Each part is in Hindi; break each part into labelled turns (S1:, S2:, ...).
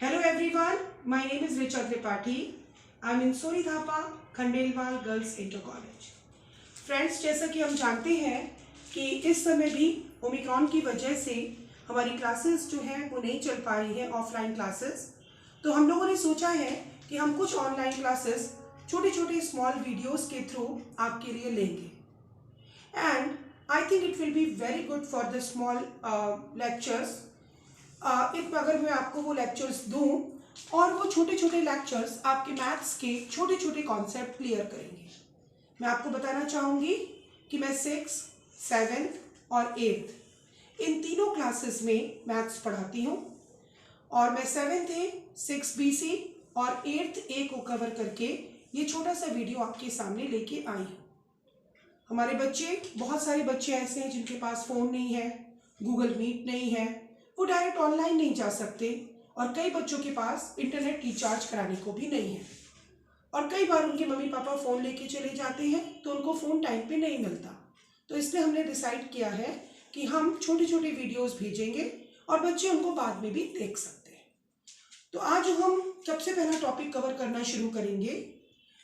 S1: Hello everyone, my name is Richa Tripathi. I'm in Soridhapa, Khandelwal girls inter college. Friends, जैसा कि हम जानते हैं कि इस समय भी ओमिक्रॉन की वजह से हमारी क्लासेस जो हैं वो नहीं चल पा रही है, ऑफलाइन क्लासेस। तो हम लोगों ने सोचा है कि हम कुछ ऑनलाइन क्लासेस छोटे छोटे स्मॉल वीडियोस के थ्रू आपके लिए लेंगे। And I think it will be very good for the small lectures. अगर मैं आपको वो लेक्चर्स दूं और वो छोटे छोटे लेक्चर्स आपके मैथ्स के छोटे छोटे कॉन्सेप्ट क्लियर करेंगे। मैं आपको बताना चाहूँगी कि मैं 6th, 7th और 8th इन तीनों क्लासेस में मैथ्स पढ़ाती हूँ और मैं 7th A, 6th BC और 8th A को कवर करके ये छोटा सा वीडियो आपके सामने लेके आई हूँ। हमारे बच्चे, बहुत सारे बच्चे ऐसे हैं जिनके पास फ़ोन नहीं है, गूगल मीट नहीं है, वो डायरेक्ट ऑनलाइन नहीं जा सकते और कई बच्चों के पास इंटरनेट रिचार्ज कराने को भी नहीं है और कई बार उनके मम्मी पापा फ़ोन लेके चले जाते हैं तो उनको फ़ोन टाइम पे नहीं मिलता। तो इसलिए हमने डिसाइड किया है कि हम छोटे छोटे वीडियोस भेजेंगे और बच्चे उनको बाद में भी देख सकते हैं। तो आज हम सबसे पहला टॉपिक कवर करना शुरू करेंगे।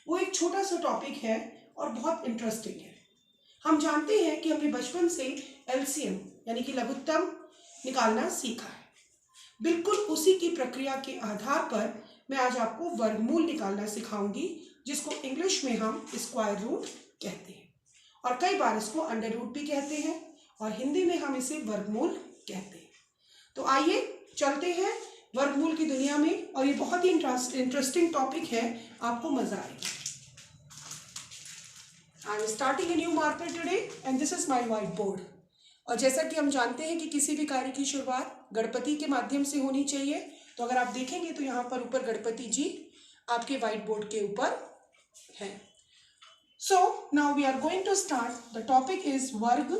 S1: वो एक छोटा सा टॉपिक है और बहुत इंटरेस्टिंग है। हम जानते हैं कि हमने बचपन से LCM यानी कि लघुत्तम निकालना सीखा है। बिल्कुल उसी की प्रक्रिया के आधार पर मैं आज आपको वर्गमूल निकालना सिखाऊंगी, जिसको इंग्लिश में हम स्क्वायर रूट कहते हैं और कई बार इसको अंडर रूट भी कहते हैं और हिंदी में हम इसे वर्गमूल कहते हैं। तो आइए चलते हैं वर्गमूल की दुनिया में और ये बहुत ही इंटरेस्टिंग टॉपिक है, आपको मजा आएगा। I am starting a new marker today and this is my white board. और जैसा कि हम जानते हैं कि किसी भी कार्य की शुरुआत गणपति के माध्यम से होनी चाहिए, तो अगर आप देखेंगे तो यहाँ पर ऊपर गणपति जी आपके व्हाइट बोर्ड के ऊपर हैं। So now we are going to start. The topic is वर्ग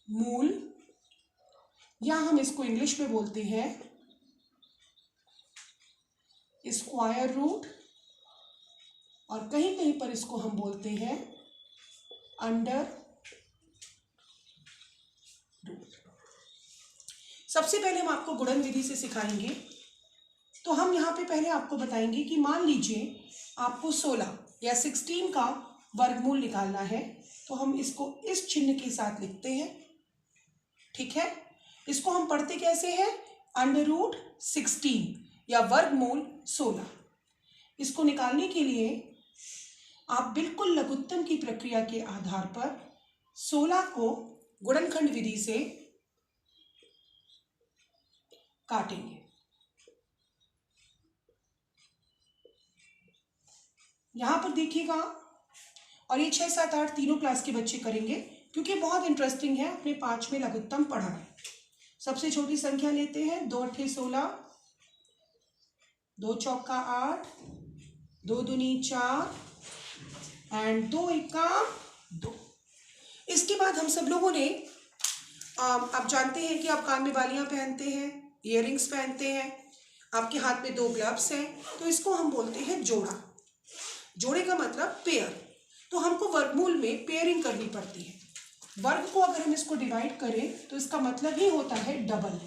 S1: मूल, या हम इसको इंग्लिश में बोलते हैं स्क्वायर रूट और कहीं कहीं पर इसको हम बोलते हैं अंडर रूट। सबसे पहले हम आपको गुणन विधि से सिखाएंगे। तो हम यहाँ पे पहले आपको बताएंगे कि मान लीजिए आपको 16 या 16 का वर्गमूल निकालना है, तो हम इसको इस चिन्ह के साथ लिखते हैं। ठीक है, इसको हम पढ़ते कैसे हैं? अंडर रूट 16 या वर्गमूल 16। इसको निकालने के लिए आप बिल्कुल लघुत्तम की प्रक्रिया के आधार पर 16 को गुणनखंड विधि से काटेंगे। यहां पर देखिएगा, और ये 6, 7, 8 तीनों क्लास के बच्चे करेंगे क्योंकि बहुत इंटरेस्टिंग है। अपने 5 में लघुत्तम पढ़ा है। सबसे छोटी संख्या लेते हैं, 2 अट्ठे 16, 2 चौका 8, 2 दूनी 4 एंड 2 एका 2। इसके बाद हम सब लोगों ने आप जानते हैं कि आप कान में बालियां पहनते हैं, इयररिंग्स पहनते हैं, आपके हाथ में 2 ग्लव्स हैं, तो इसको हम बोलते हैं जोड़ा। जोड़े का मतलब पेयर। तो हमको वर्गमूल में पेयरिंग करनी पड़ती है। वर्ग को अगर हम इसको डिवाइड करें तो इसका मतलब ही होता है डबल,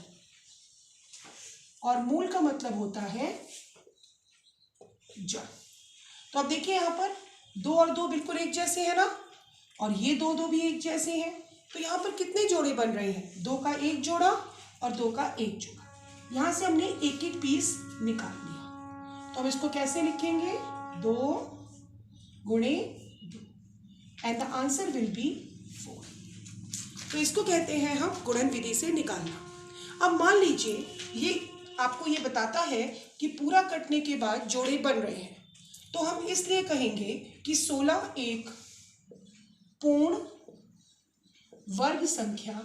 S1: और मूल का मतलब होता है जड़। तो अब देखिए यहाँ पर 2 और 2 बिल्कुल एक जैसे है ना, और ये 2 2 भी एक जैसे हैं। तो यहाँ पर कितने जोड़े बन रहे हैं? 2 का 1 जोड़ा और 2 का 1 जोड़ा। यहाँ से हमने एक एक पीस निकाल लिया। तो हम इसको कैसे लिखेंगे? 2 गुणे 2 and the answer will be 4। तो इसको कहते हैं हम गुणन विधि से निकालना। अब मान लीजिए ये आपको ये बताता है कि पूरा कटने के बाद जोड़े बन रहे हैं, तो हम इसलिए कहेंगे कि 16 एक पूर्ण वर्ग संख्या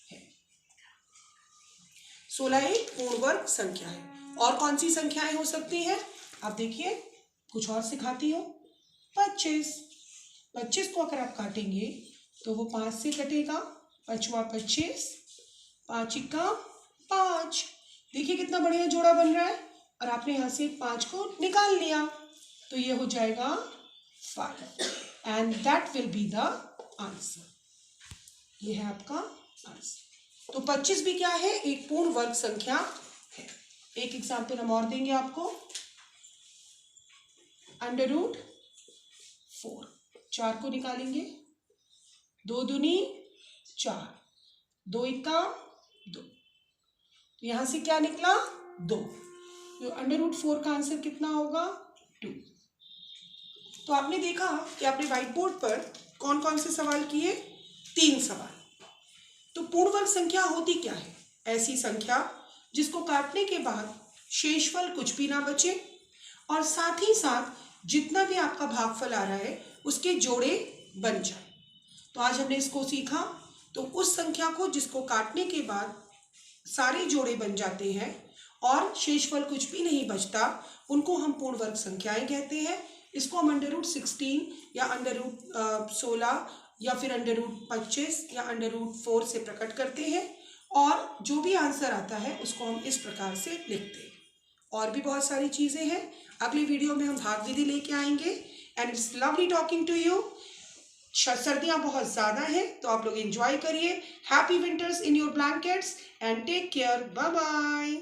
S1: है। 16 एक पूर्ण वर्ग संख्या है। और कौन सी संख्याएं हो सकती हैं? आप देखिए, कुछ और सिखाती हूँ। 25 को अगर आप काटेंगे तो वो 5 से कटेगा, 5वां 25, 5 इक्का 5। देखिए कितना बढ़िया जोड़ा बन रहा है। और आपने यहाँ से 5 को निकाल लिया तो ये हो जाएगा 5 and that will be the answer. ये है आपका आंसर। तो 25 भी क्या है, एक पूर्ण वर्ग संख्या है। एक एग्जाम्पल हम और देंगे आपको, √4, 4 को निकालेंगे, 2 दूनी 4, 2 इक्का 2, तो यहां से क्या निकला 2, तो √4 का आंसर कितना होगा 2। तो आपने देखा कि आपने व्हाइट बोर्ड पर कौन कौन से सवाल किए, 3 सवाल। तो पूर्ण वर्ग संख्या होती क्या है, ऐसी संख्या जिसको काटने के बाद शेषफल कुछ भी ना बचे और साथ ही साथ जितना भी आपका भागफल आ रहा है उसके जोड़े बन जाए। तो आज हमने इसको सीखा। तो उस संख्या को जिसको काटने के बाद सारे जोड़े बन जाते हैं और शेषफल कुछ भी नहीं बचता, उनको हम पूर्ण वर्ग संख्याएं कहते हैं। इसको हम √16 या √16 या फिर √25 या √4 से प्रकट करते हैं और जो भी आंसर आता है उसको हम इस प्रकार से लिखते हैं। और भी बहुत सारी चीज़ें हैं। अगली वीडियो में हम भाग विधि लेके आएंगे। And it's lovely talking to you. सर्दियाँ बहुत ज़्यादा हैं तो आप लोग एंजॉय करिए। Happy winters in your blankets and take care. Bye bye.